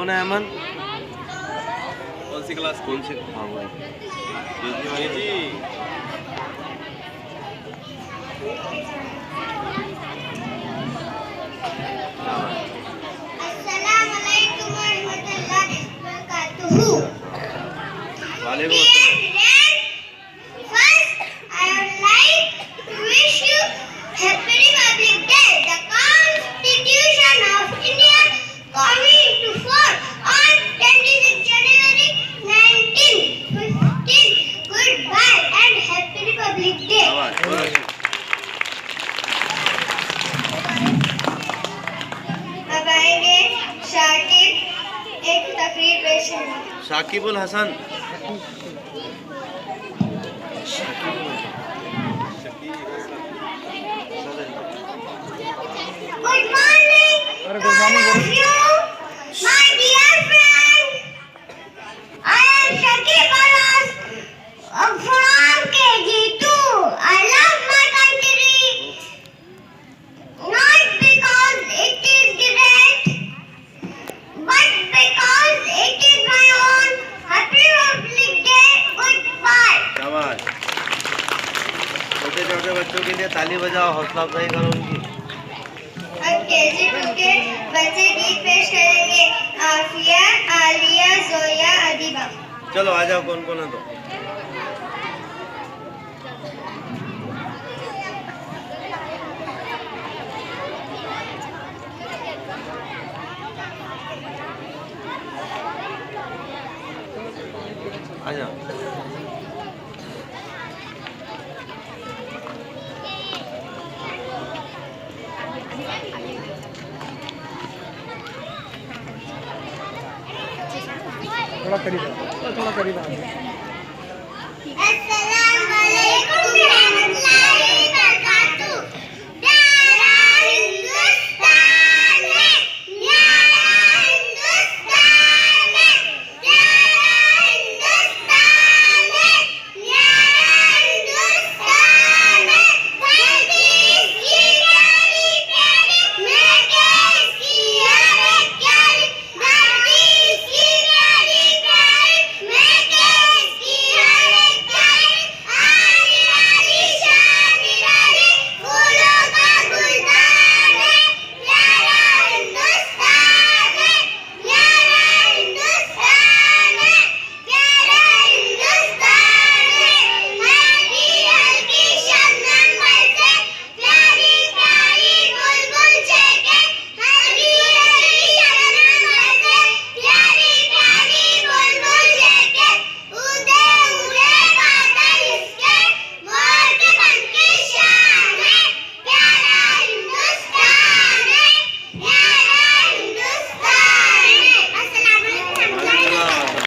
कौन है अमन? कौन सी क्लास? कौन सी? हाँ वो जी अस्सलामुअलैकुम वरहमतुल्लाहि वबरकातुहू। वालेकुम अस्सलाम। First, I would like to wish you Happy Republic Day. The Constitution of India coming into force on 26 January 1915. Goodbye and Happy Republic Day. आवाज बहुत अच्छी। अब आएंगे शाकिब एक तकरीर पेश करेंगे। Shakibul Hasan. Good morning, all of you, my dear friend. I am Shakib Anas from KG2. I love my country, not because it is great, but because it is my own. Happy Republic Day. Goodbye. शाबाश। छोटे छोटे बच्चों के लिए ताली बजाओ, हौसला अफजाई करो उनकी। अब KG2 के बच्चे गीत पेश करेंगे। आफिया, आलिया, जोया, अदीबा। चलो आ जाओ, कौन कौन है तो। आ जाओ। थोड़ा करीब आ, थोड़ा करीब आ। अस्सलाम वालेकुम रहमतुल्लाह